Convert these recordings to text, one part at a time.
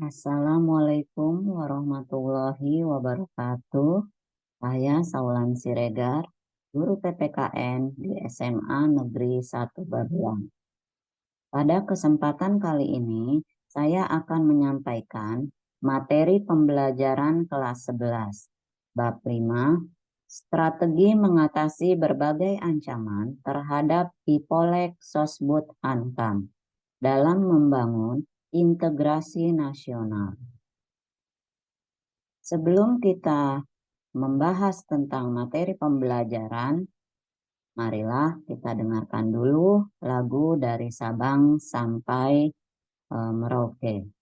Assalamualaikum warahmatullahi wabarakatuh. Saya Saulan Siregar, guru PPKN di SMA Negeri 1 Babelan. Pada kesempatan kali ini, saya akan menyampaikan materi pembelajaran kelas 11, Bab 5, Strategi Mengatasi Berbagai Ancaman Terhadap Ipolek Sosbud Ankam dalam Membangun Integrasi Nasional. Sebelum kita membahas tentang materi pembelajaran, marilah kita dengarkan dulu lagu dari Sabang sampai Merauke.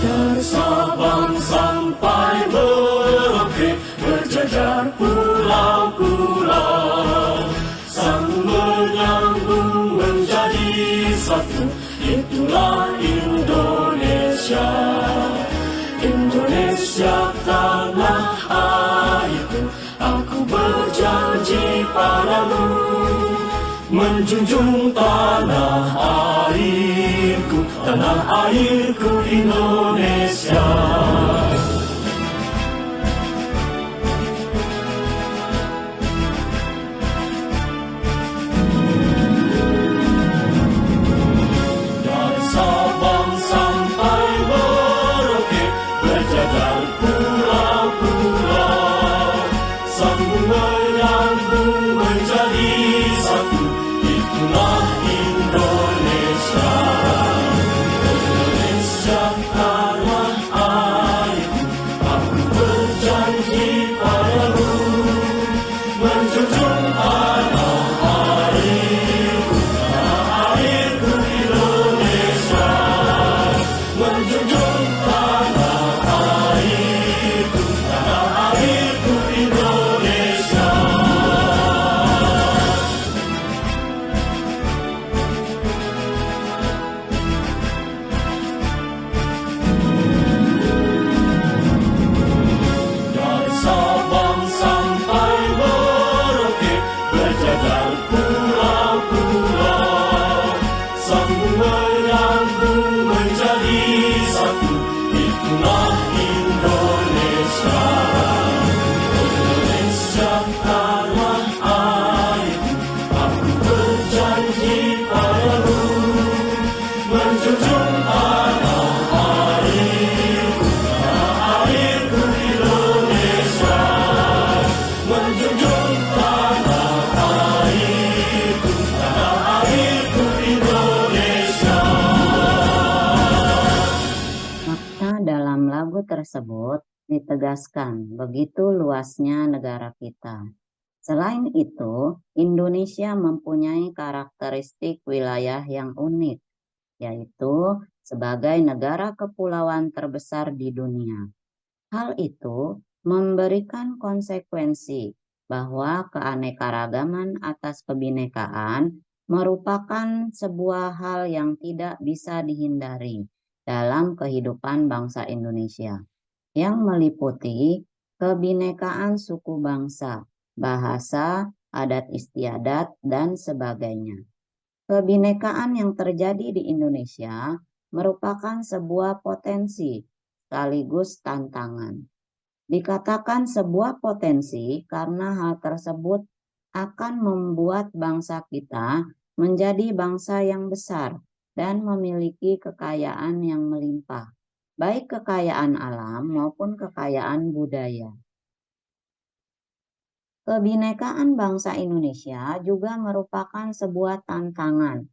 Dari Sabang sampai Merauke berjajar pulau-pulau, sambung menyambung menjadi satu. Itulah Indonesia. Indonesia tanah airku, aku berjanji padamu menjunjung tanah airku Indonesia. Dari Sabang sampai Merauke berjajar pulau-pulau, sambung menyambung menjadi satu. Itulah Indonesia. Indonesia tanah airku, aku berjanji padamu menjunjung tanah airku Indonesia, menjunjung tanah airku Indonesia. Dari Sabang sampai Merauke berjajar pulau-pulau, sambung menyambung menjadi satu. Itulah Indonesia. Indonesia tanah airku, aku berjanji padamu menjunjung tanah airku Indonesia, menjunjung tanah airku Indonesia. Makna dalam lagu tersebut ditegaskan begitu luasnya negara kita. Selain itu, Indonesia mempunyai karakteristik wilayah yang unik, yaitu sebagai negara kepulauan terbesar di dunia. Hal itu memberikan konsekuensi bahwa keanekaragaman atas kebinekaan merupakan sebuah hal yang tidak bisa dihindari dalam kehidupan bangsa Indonesia, yang meliputi kebinekaan suku bangsa, bahasa, adat istiadat, dan sebagainya. Kebinekaan yang terjadi di Indonesia merupakan sebuah potensi sekaligus tantangan. Dikatakan sebuah potensi karena hal tersebut akan membuat bangsa kita menjadi bangsa yang besar dan memiliki kekayaan yang melimpah, baik kekayaan alam maupun kekayaan budaya. Kebinekaan bangsa Indonesia juga merupakan sebuah tantangan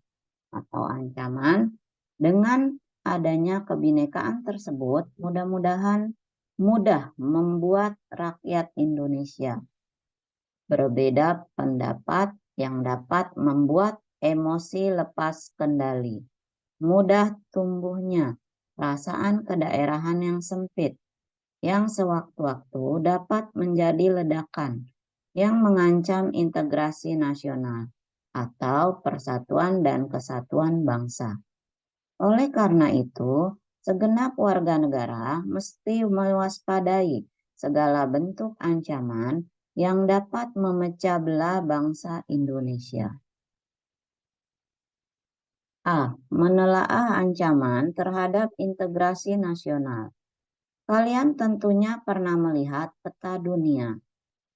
atau ancaman. Dengan adanya kebinekaan tersebut, mudah-mudahan mudah membuat rakyat Indonesia berbeda pendapat yang dapat membuat emosi lepas kendali, mudah tumbuhnya perasaan kedaerahan yang sempit, yang sewaktu-waktu dapat menjadi ledakan yang mengancam integrasi nasional atau persatuan dan kesatuan bangsa. Oleh karena itu, segenap warga negara mesti mewaspadai segala bentuk ancaman yang dapat memecah belah bangsa Indonesia. A. Menelaah ancaman terhadap integrasi nasional. Kalian tentunya pernah melihat peta dunia.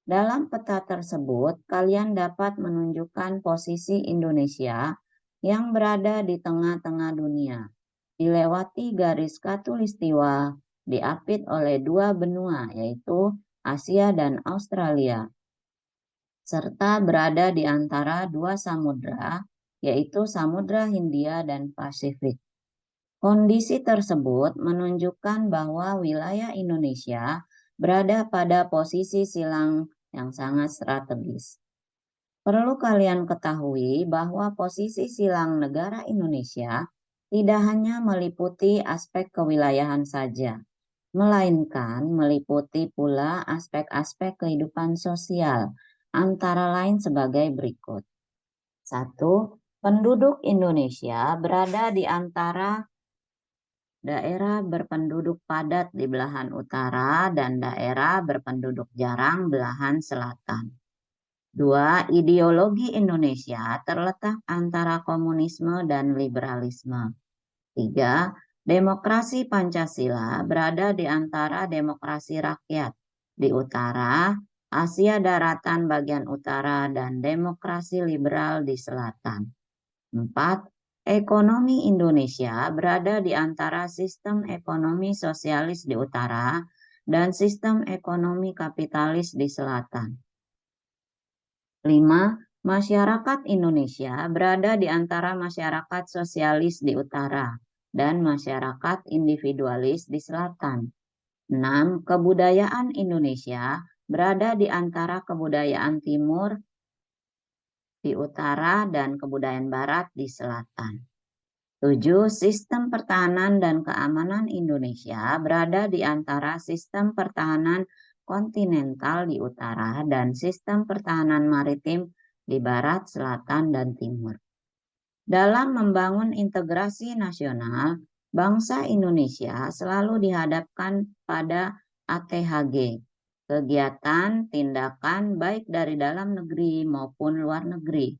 Dalam peta tersebut, kalian dapat menunjukkan posisi Indonesia yang berada di tengah-tengah dunia, dilewati garis khatulistiwa, diapit oleh dua benua, yaitu Asia dan Australia, serta berada di antara dua samudra, yaitu Samudra Hindia dan Pasifik. Kondisi tersebut menunjukkan bahwa wilayah Indonesia berada pada posisi silang yang sangat strategis. Perlu kalian ketahui bahwa posisi silang negara Indonesia tidak hanya meliputi aspek kewilayahan saja, melainkan meliputi pula aspek-aspek kehidupan sosial, antara lain sebagai berikut. 1. Penduduk Indonesia berada di antara daerah berpenduduk padat di belahan utara dan daerah berpenduduk jarang belahan selatan. 2. Ideologi Indonesia terletak antara komunisme dan liberalisme. 3. Demokrasi Pancasila berada di antara demokrasi rakyat di utara, Asia daratan bagian utara, dan demokrasi liberal di selatan. 4. Ekonomi Indonesia berada di antara sistem ekonomi sosialis di utara dan sistem ekonomi kapitalis di selatan. 5. Masyarakat Indonesia berada di antara masyarakat sosialis di utara dan masyarakat individualis di selatan. 6. Kebudayaan Indonesia berada di antara kebudayaan timur di utara dan kebudayaan barat di selatan. 7. Sistem pertahanan dan keamanan Indonesia berada di antara sistem pertahanan kontinental di utara dan sistem pertahanan maritim di barat, selatan, dan timur. Dalam membangun integrasi nasional, bangsa Indonesia selalu dihadapkan pada ATHG, kegiatan, tindakan baik dari dalam negeri maupun luar negeri,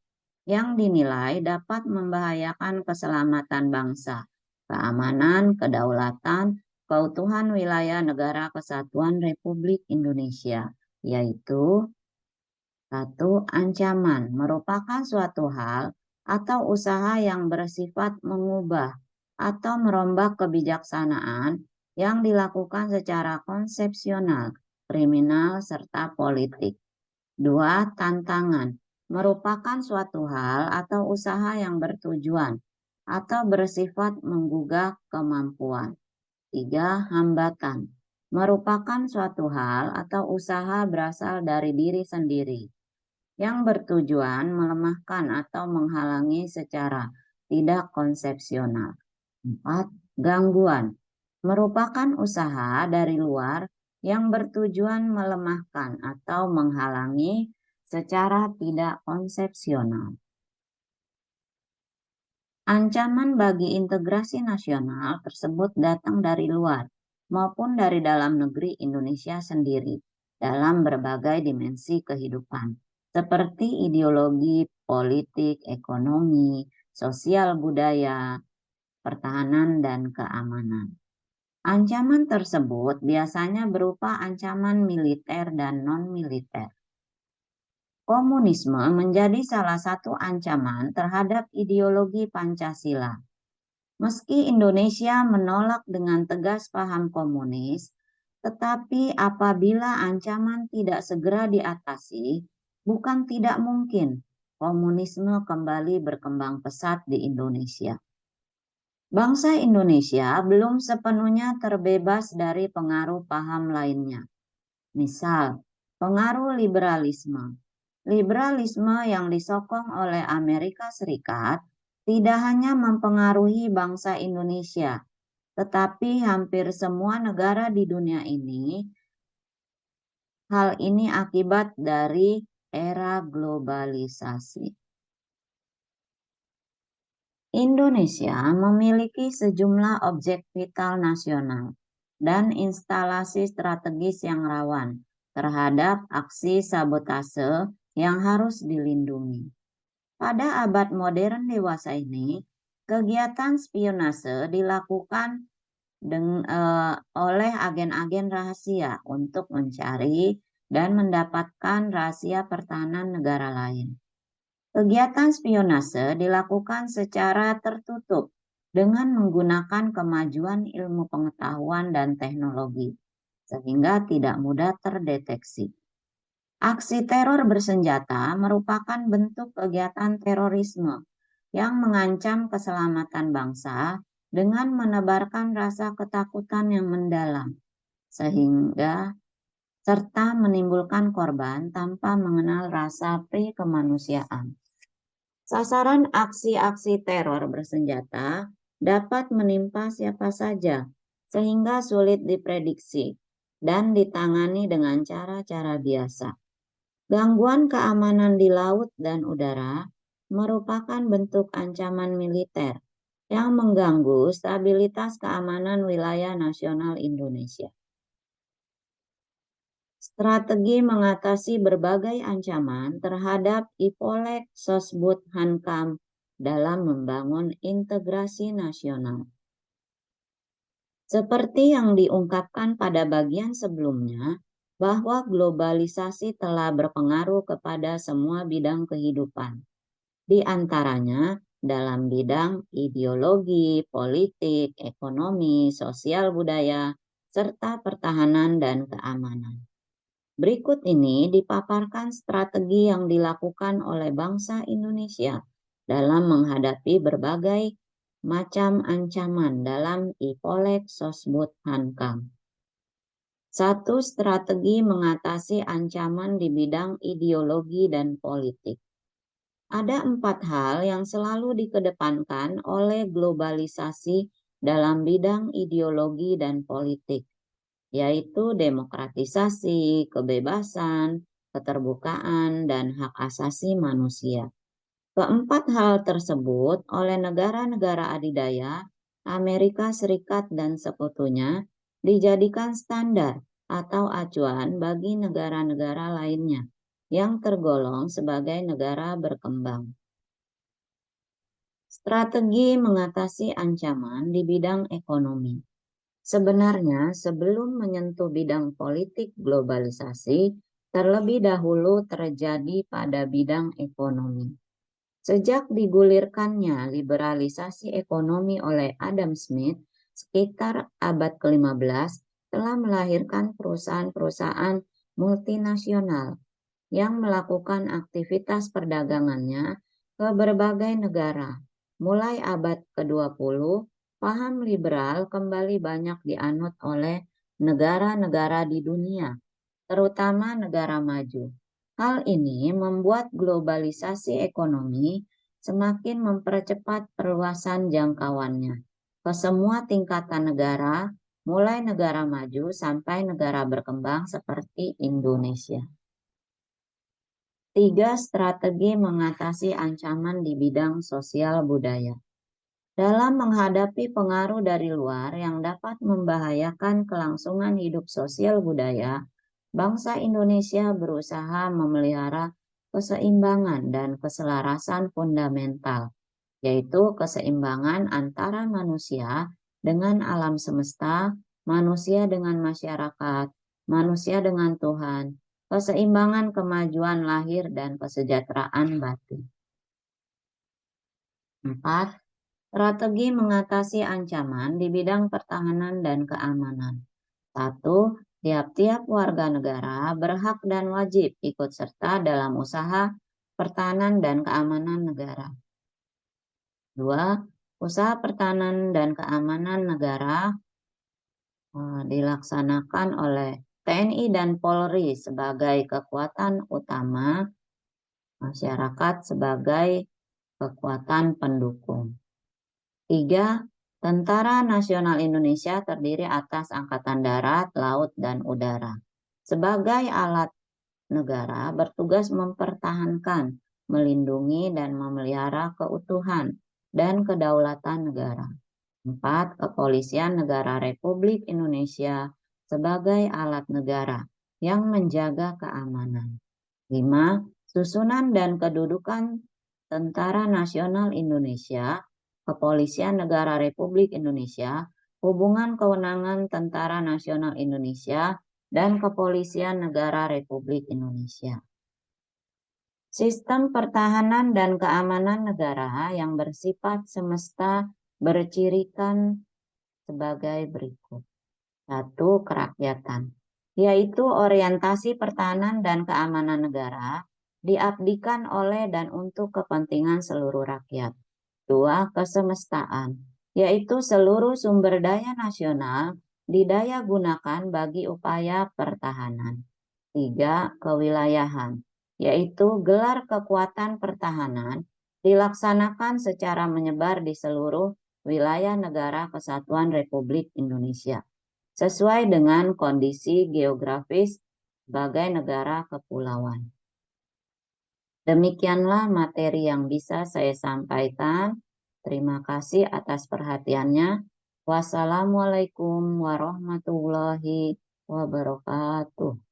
yang dinilai dapat membahayakan keselamatan bangsa, keamanan, kedaulatan, keutuhan wilayah negara kesatuan Republik Indonesia, yaitu 1. Ancaman merupakan suatu hal atau usaha yang bersifat mengubah atau merombak kebijaksanaan yang dilakukan secara konsepsional, kriminal, serta politik. 2. Tantangan merupakan suatu hal atau usaha yang bertujuan atau bersifat menggugah kemampuan. 3. Hambatan merupakan suatu hal atau usaha berasal dari diri sendiri yang bertujuan melemahkan atau menghalangi secara tidak konsepsional. 4. Gangguan merupakan usaha dari luar yang bertujuan melemahkan atau menghalangi secara tidak konsepsional. Ancaman bagi integrasi nasional tersebut datang dari luar maupun dari dalam negeri Indonesia sendiri dalam berbagai dimensi kehidupan, seperti ideologi, politik, ekonomi, sosial budaya, pertahanan, dan keamanan. Ancaman tersebut biasanya berupa ancaman militer dan non-militer. Komunisme menjadi salah satu ancaman terhadap ideologi Pancasila. Meski Indonesia menolak dengan tegas paham komunis, tetapi apabila ancaman tidak segera diatasi, bukan tidak mungkin komunisme kembali berkembang pesat di Indonesia. Bangsa Indonesia belum sepenuhnya terbebas dari pengaruh paham lainnya. Misal, pengaruh liberalisme. Liberalisme yang disokong oleh Amerika Serikat tidak hanya mempengaruhi bangsa Indonesia, tetapi hampir semua negara di dunia ini Hal ini akibat dari era globalisasi. Indonesia memiliki sejumlah objek vital nasional dan instalasi strategis yang rawan terhadap aksi sabotase yang harus dilindungi. Pada abad modern dewasa ini, kegiatan spionase dilakukan oleh agen-agen rahasia untuk mencari dan mendapatkan rahasia pertahanan negara lain. Kegiatan spionase dilakukan secara tertutup dengan menggunakan kemajuan ilmu pengetahuan dan teknologi, sehingga tidak mudah terdeteksi. Aksi teror bersenjata merupakan bentuk kegiatan terorisme yang mengancam keselamatan bangsa dengan menebarkan rasa ketakutan yang mendalam, sehingga serta menimbulkan korban tanpa mengenal rasa kemanusiaan. Sasaran aksi-aksi teror bersenjata dapat menimpa siapa saja, sehingga sulit diprediksi dan ditangani dengan cara-cara biasa. Gangguan keamanan di laut dan udara merupakan bentuk ancaman militer yang mengganggu stabilitas keamanan wilayah nasional Indonesia. Strategi mengatasi berbagai ancaman terhadap IPOLEK Sosbud Hankam dalam membangun integrasi nasional. Seperti yang diungkapkan pada bagian sebelumnya, bahwa globalisasi telah berpengaruh kepada semua bidang kehidupan, di antaranya dalam bidang ideologi, politik, ekonomi, sosial budaya, serta pertahanan dan keamanan. Berikut ini dipaparkan strategi yang dilakukan oleh bangsa Indonesia dalam menghadapi berbagai macam ancaman dalam IPOLEK Sosbud Hankam. 1. Strategi mengatasi ancaman di bidang ideologi dan politik. Ada 4 hal yang selalu dikedepankan oleh globalisasi dalam bidang ideologi dan politik, yaitu demokratisasi, kebebasan, keterbukaan, dan hak asasi manusia. Keempat hal tersebut oleh negara-negara adidaya, Amerika Serikat dan sekutunya, dijadikan standar atau acuan bagi negara-negara lainnya yang tergolong sebagai negara berkembang. Strategi mengatasi ancaman di bidang ekonomi. Sebenarnya, sebelum menyentuh bidang politik globalisasi, terlebih dahulu terjadi pada bidang ekonomi. Sejak digulirkannya liberalisasi ekonomi oleh Adam Smith sekitar abad ke-15, telah melahirkan perusahaan-perusahaan multinasional yang melakukan aktivitas perdagangannya ke berbagai negara. Mulai abad ke-20, paham liberal kembali banyak dianut oleh negara-negara di dunia, terutama negara maju. Hal ini membuat globalisasi ekonomi semakin mempercepat perluasan jangkauannya ke semua tingkatan negara, mulai negara maju sampai negara berkembang seperti Indonesia. 3. Strategi mengatasi ancaman di bidang sosial budaya. Dalam menghadapi pengaruh dari luar yang dapat membahayakan kelangsungan hidup sosial budaya, bangsa Indonesia berusaha memelihara keseimbangan dan keselarasan fundamental, yaitu keseimbangan antara manusia dengan alam semesta, manusia dengan masyarakat, manusia dengan Tuhan, keseimbangan kemajuan lahir dan kesejahteraan batin. 4. Strategi mengatasi ancaman di bidang pertahanan dan keamanan. 1. Tiap-tiap warga negara berhak dan wajib ikut serta dalam usaha pertahanan dan keamanan negara. 2. Usaha pertahanan dan keamanan negara dilaksanakan oleh TNI dan Polri sebagai kekuatan utama, masyarakat sebagai kekuatan pendukung. 3. Tentara Nasional Indonesia terdiri atas Angkatan Darat, Laut, dan Udara. Sebagai alat negara bertugas mempertahankan, melindungi, dan memelihara keutuhan dan kedaulatan negara. 4. Kepolisian Negara Republik Indonesia sebagai alat negara yang menjaga keamanan. 5. Susunan dan kedudukan Tentara Nasional Indonesia, Kepolisian Negara Republik Indonesia, hubungan kewenangan Tentara Nasional Indonesia, dan Kepolisian Negara Republik Indonesia. Sistem pertahanan dan keamanan negara yang bersifat semesta bercirikan sebagai berikut. 1. Kerakyatan, yaitu orientasi pertahanan dan keamanan negara diabdikan oleh dan untuk kepentingan seluruh rakyat. 2. Kesemestaan, yaitu seluruh sumber daya nasional didaya gunakan bagi upaya pertahanan. 3. Kewilayahan, yaitu gelar kekuatan pertahanan dilaksanakan secara menyebar di seluruh wilayah negara kesatuan Republik Indonesia, sesuai dengan kondisi geografis sebagai negara kepulauan. Demikianlah materi yang bisa saya sampaikan. Terima kasih atas perhatiannya. Wassalamualaikum warahmatullahi wabarakatuh.